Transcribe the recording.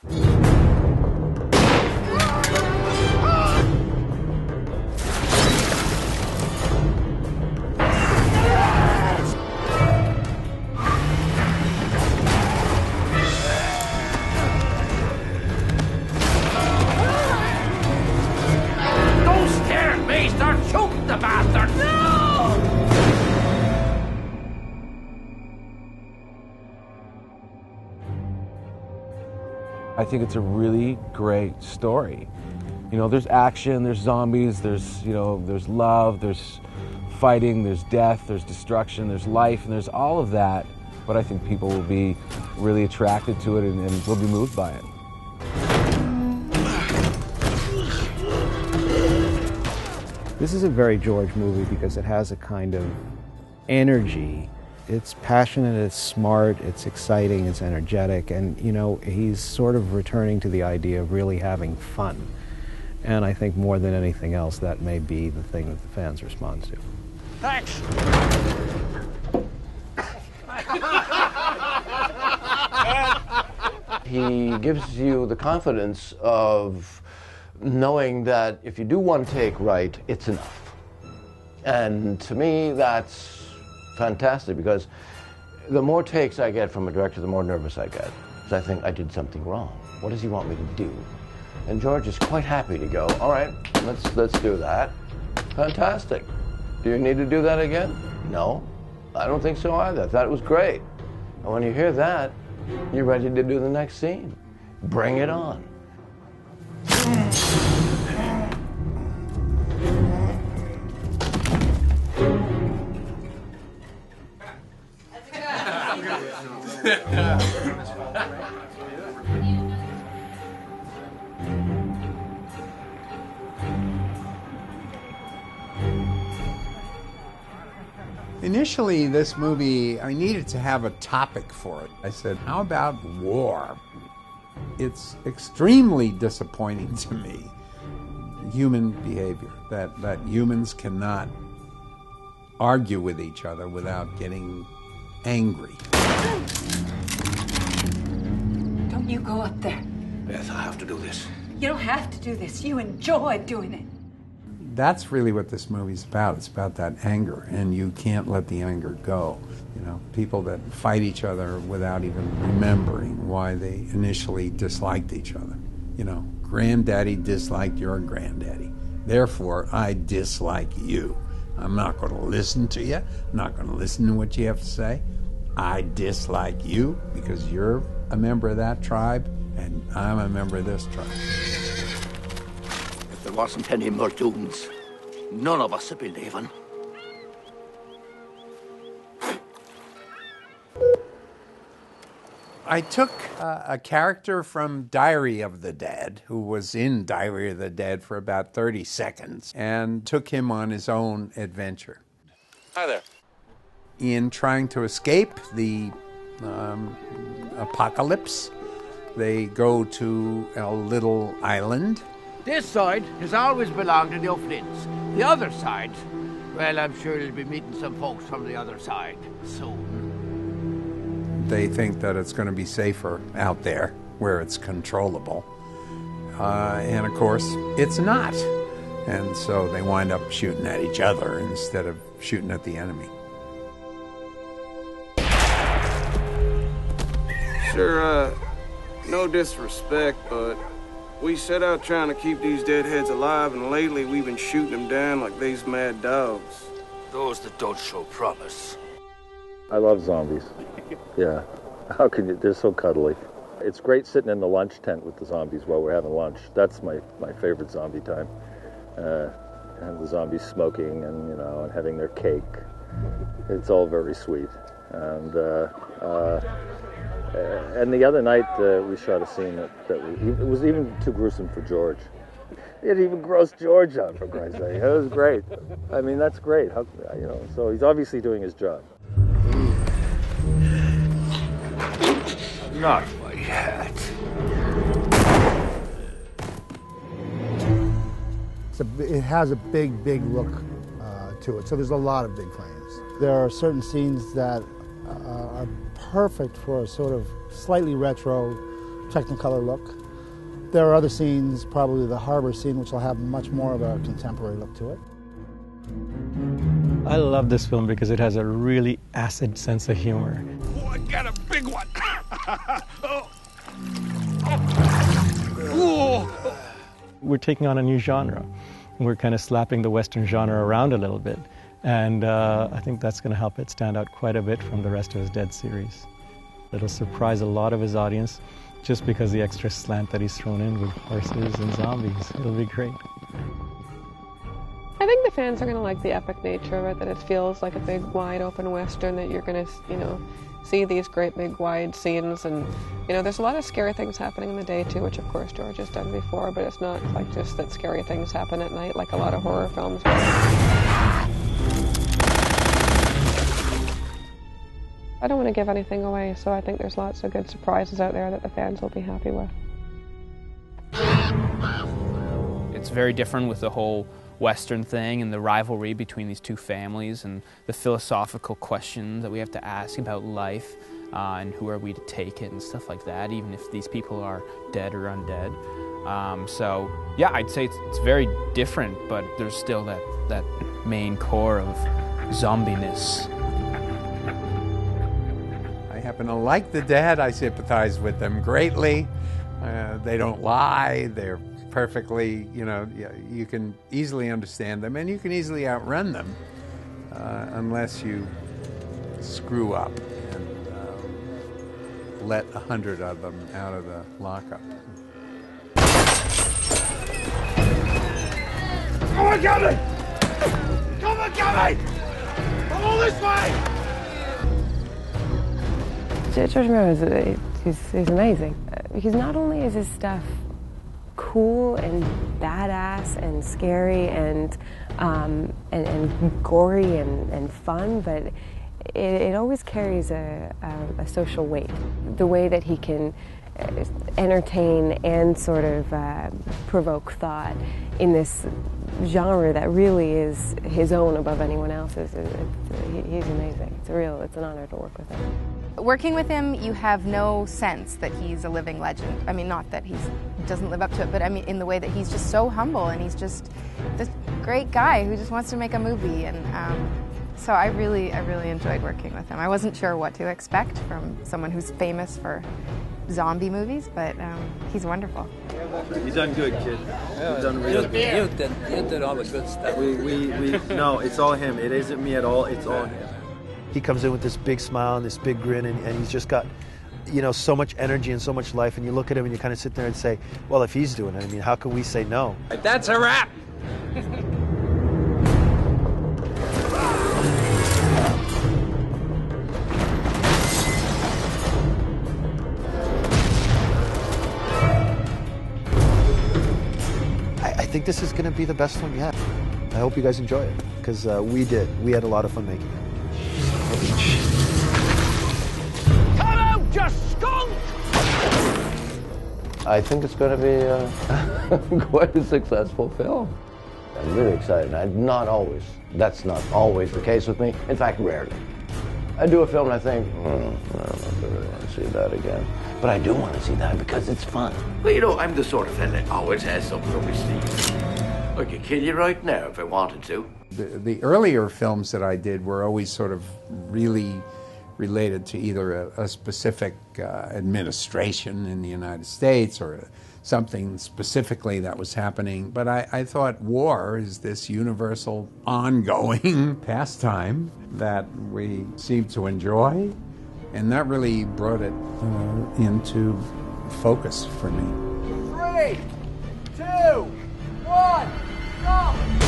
Don't stare at me! Start shooting the bastard! No! I think it's a really great story. You know, there's action, there's zombies, there's, you know, there's love, there's fighting, there's death, there's destruction, there's life, and there's all of that. But I think people will be really attracted to it and will be moved by it. This is a very George movie because it has a kind of energy. It's passionate, it's smart, it's exciting, it's energetic, and you know, he's sort of returning to the idea of really having fun. And I think more than anything else, that may be the thing that the fans respond to. Thanks. He gives you the confidence of knowing that if you do one take right, it's enough. And to me, that's fantastic, because the more takes I get from a director, the more nervous I get. Because I think I did something wrong. What does he want me to do? And George is quite happy to go, all right, let's do that. Fantastic. Do you need to do that again? No, I don't think so either. I thought it was great. And when you hear that, you're ready to do the next scene. Bring it on. Initially, this movie, I needed to have a topic for it. I said, how about war? It's extremely disappointing to me, human behavior, that humans cannot argue with each other without getting angry. Don't you go up there. Beth, I have to do this. You don't have to do this. You enjoy doing it. That's really what this movie's about. It's about that anger, and you can't let the anger go. You know, people that fight each other without even remembering why they initially disliked each other. You know, granddaddy disliked your granddaddy. Therefore, I dislike you. I'm not going to listen to you. I'm not going to listen to what you have to say. I dislike you because you're a member of that tribe, and I'm a member of this tribe. If there wasn't any Muldoons, none of us would be leaving. I took a character from Diary of the Dead, who was in Diary of the Dead for about 30 seconds, and took him on his own adventure. Hi there. In trying to escape the apocalypse, they go to a little island. This side has always belonged to the O'Flynns. The other side, well, I'm sure you'll be meeting some folks from the other side soon. They think that it's going to be safer out there where it's controllable. And of course, it's not. And so they wind up shooting at each other instead of shooting at the enemy. Sure, no disrespect, but we set out trying to keep these deadheads alive, and lately we've been shooting them down like these mad dogs. Those that don't show promise. I love zombies. Yeah. How can you? They're so cuddly. It's great sitting in the lunch tent with the zombies while we're having lunch. That's my favorite zombie time. And the zombies smoking and, you know, and having their cake. It's all very sweet. And the other night we shot a scene it was even too gruesome for George. It even grossed George out, for Christ's sake. It was great. I mean, that's great. How, you know, so he's obviously doing his job. Not my hat. It has a big look to it, so there's a lot of big frames. There are certain scenes that are perfect for a sort of slightly retro Technicolor look. There are other scenes, probably the harbor scene, which will have much more of a contemporary look to it. I love this film because it has a really acid sense of humor. Oh, I got a big one. We're taking on a new genre. We're kind of slapping the Western genre around a little bit. And I think that's going to help it stand out quite a bit from the rest of his Dead series. It'll surprise a lot of his audience just because the extra slant that he's thrown in with horses and zombies. It'll be great. I think the fans are going to like the epic nature of it, that it feels like a big, wide open Western, that you're going to, see these great big, wide scenes. And, there's a lot of scary things happening in the day, too, which, of course, George has done before, but it's not like just that scary things happen at night like a lot of horror films. I don't want to give anything away, so I think there's lots of good surprises out there that the fans will be happy with. It's very different with the whole Western thing and the rivalry between these two families and the philosophical questions that we have to ask about life and who are we to take it and stuff like that, even if these people are dead or undead. So yeah, I'd say it's very different, but there's still that main core of zombiness. I happen to like the Dead. I sympathize with them greatly. They don't lie. They're perfectly, you can easily understand them, and you can easily outrun them unless you screw up and let 100 of them out of the lockup. Come on, get me! Come on, get me! Come all this way! George Romero he's amazing. Because not only is his stuff cool and badass and scary and gory and fun, but it always carries a social weight. The way that he can entertain and sort of provoke thought in this genre that really is his own above anyone else's. He's amazing. It's an honor to work with him. Working with him, you have no sense that he's a living legend. I mean, not that he doesn't live up to it, but I mean in the way that he's just so humble and he's just this great guy who just wants to make a movie. And so I really enjoyed working with him. I wasn't sure what to expect from someone who's famous for zombie movies, but he's wonderful. You've done good, kid. You've done really good. You did all the good stuff. No, it's all him. It isn't me at all. It's all him. He comes in with this big smile and this big grin, and he's just got, so much energy and so much life. And you look at him and you kind of sit there and say, well, if he's doing it, I mean, how can we say no? That's a wrap. I think this is going to be the best one yet. I hope you guys enjoy it, because we did. We had a lot of fun making it. Come out, you skunk! I think it's going to be quite a successful film. I'm really excited. That's not always the case with me. In fact, rarely. I do a film and I think, I don't know if I really want to see that again. But I do want to see that because it's fun. Well, I'm the sort of fella that always has something up his sleeve. I could kill you right now if I wanted to. The earlier films that I did were always sort of really related to either a specific administration in the United States or something specifically that was happening. But I thought war is this universal, ongoing pastime that we seem to enjoy. And that really brought it into focus for me. 3, 2, 1, go!